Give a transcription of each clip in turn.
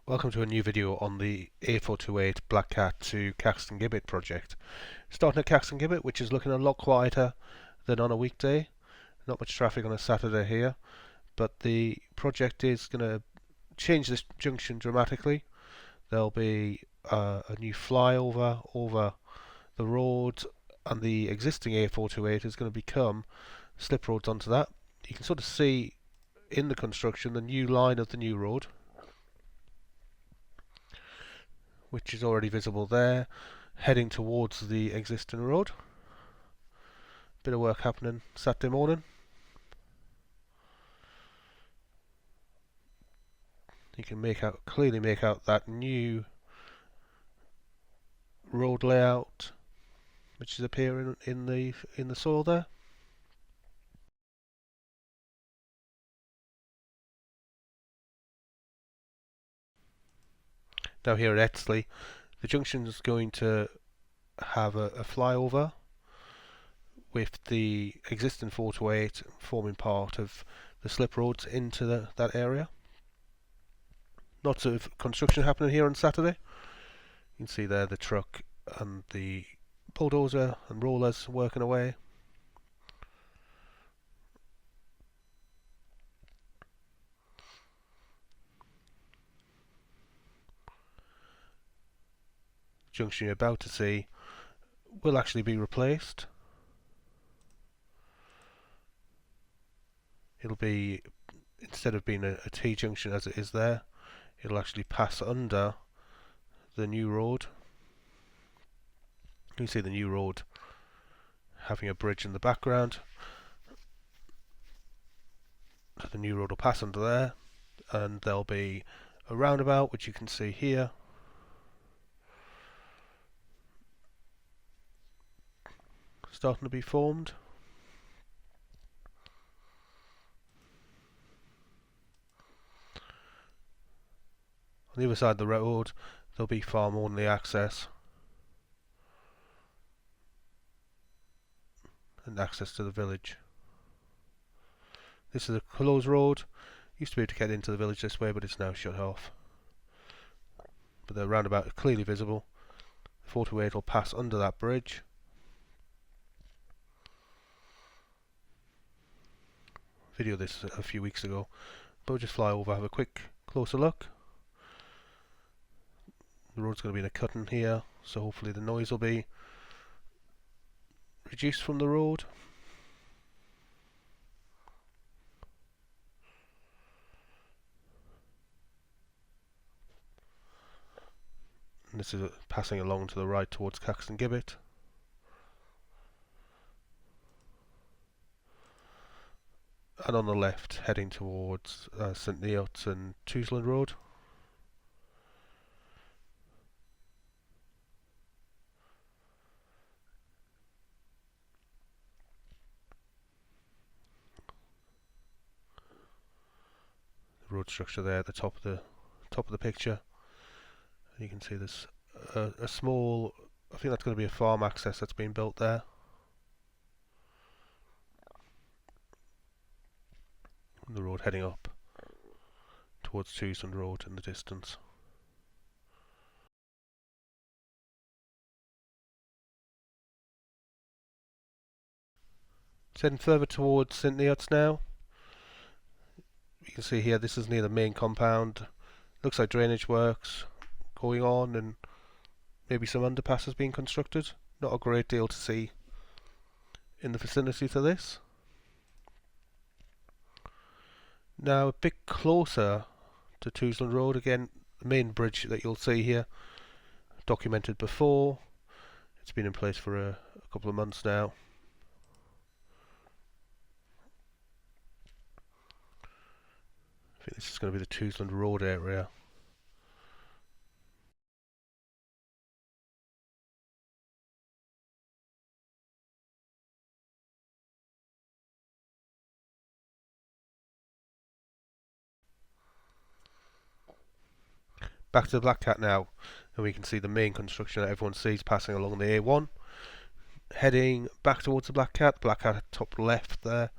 Welcome to a new video on the A428 Black Cat to Caxton Gibbet project. Starting at Caxton Gibbet, which is looking a lot quieter than on a weekday. Not much traffic on a Saturday here, but the project is going to change this junction dramatically. There'll be a new flyover over the road, and the existing A428 is going to become slip roads onto that. You can sort of see in the construction the new line of the new road, which is already visible there, heading towards the existing road. Bit of work happening Saturday morning. You can clearly make out that new road layout, which is appearing in the soil there. Now here at Etley, the junction is going to have a flyover with the existing 428 forming part of the slip roads into that area. Lots of construction happening here on Saturday. You can see there the truck and the bulldozer and rollers working away. Junction you're about to see will actually be replaced. It'll be, instead of being a T junction as it is there, it'll actually pass under the new road. You can see the new road having a bridge in the background. So the new road will pass under there, and there'll be a roundabout, which you can see here. Starting to be formed. On the other side of the road, there'll be farm only access and access to the village. This is a closed road. Used to be able to get into the village this way, but it's now shut off. But the roundabout is clearly visible. The 428 will pass under that bridge. Video this a few weeks ago, but we'll just fly over, have a quick closer look. The road's going to be in a cutting here, so hopefully the noise will be reduced from the road. And this is passing along to the right towards Caxton Gibbet. And on the left, heading towards St Neots and Tusland Road. The road structure there at the top of the picture. And you can see there's a small, I think that's going to be a farm access that's being built there. The road heading up towards Tusland Road in the distance. It's heading further towards St Neots now. You can see here this is near the main compound. Looks like drainage works going on and maybe some underpasses being constructed. Not a great deal to see in the vicinity to this. Now a bit closer to Tusland Road, again the main bridge that you'll see here, documented before. It's been in place for a couple of months now. I think this is going to be the Tusland Road area. Back to the Black Cat now, and we can see the main construction that everyone sees passing along the A1. Heading back towards the Black Cat top left there,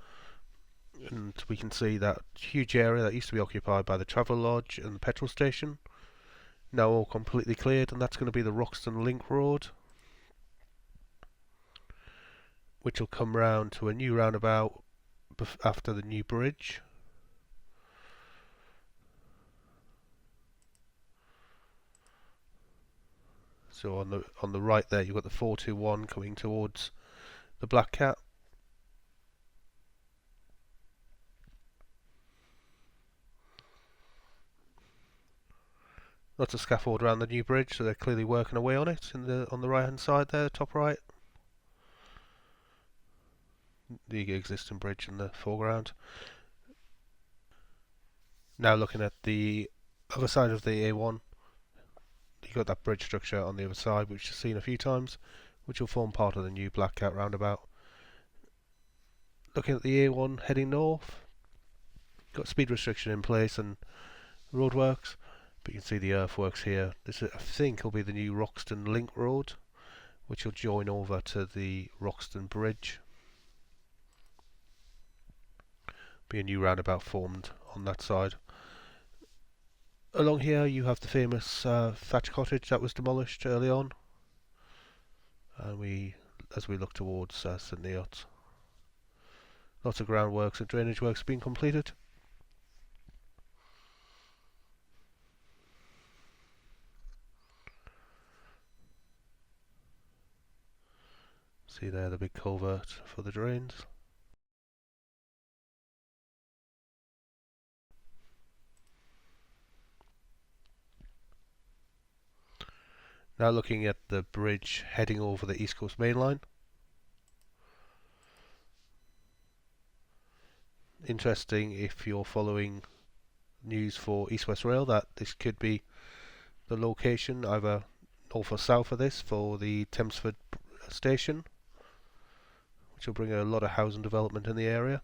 and we can see that huge area that used to be occupied by the travel lodge and the petrol station. Now all completely cleared, and that's going to be the Roxton Link Road, which will come round to a new roundabout after the new bridge. So on the right there, you've got the 421 coming towards the Black Cat. Lots of scaffold around the new bridge, so they're clearly working away on it. On the right hand side there, top right, the existing bridge in the foreground. Now looking at the other side of the A1, you've got that bridge structure on the other side, which you've seen a few times, which will form part of the new Black Cat Roundabout. Looking at the A1 heading north, got speed restriction in place and roadworks, but you can see the earthworks here. This, I think, will be the new Roxton Link Road, which will join over to the Roxton Bridge. Be a new roundabout formed on that side. Along here you have the famous thatch cottage that was demolished early on, and as we look towards St Neots, lots of groundworks and drainage works being completed. See there the big culvert for the drains. Now looking at the bridge heading over the East Coast Main Line. Interesting if you're following news for East West Rail that this could be the location, either north or south of this, for the Thamesford station, which will bring a lot of housing development in the area.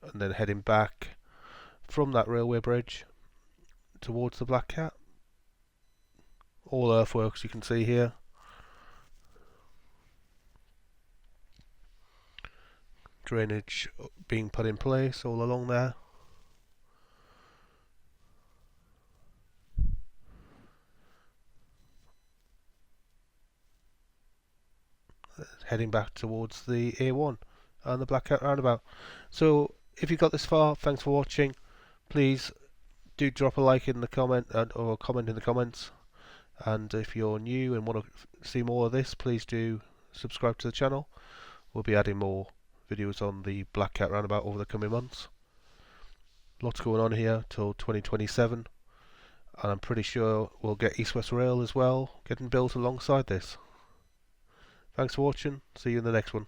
And then heading back from that railway bridge towards the Black Cat. All earthworks you can see here. Drainage being put in place all along there. Heading back towards the A1 and the Black Cat Roundabout. So if you got this far, thanks for watching. Please do drop a like in the comment or comment in the comments. And if you're new and want to see more of this, please do subscribe to the channel. We'll be adding more videos on the Black Cat Roundabout over the coming months. Lots going on here till 2027, and I'm pretty sure we'll get East West Rail as well getting built alongside this. Thanks for watching, see you in the next one.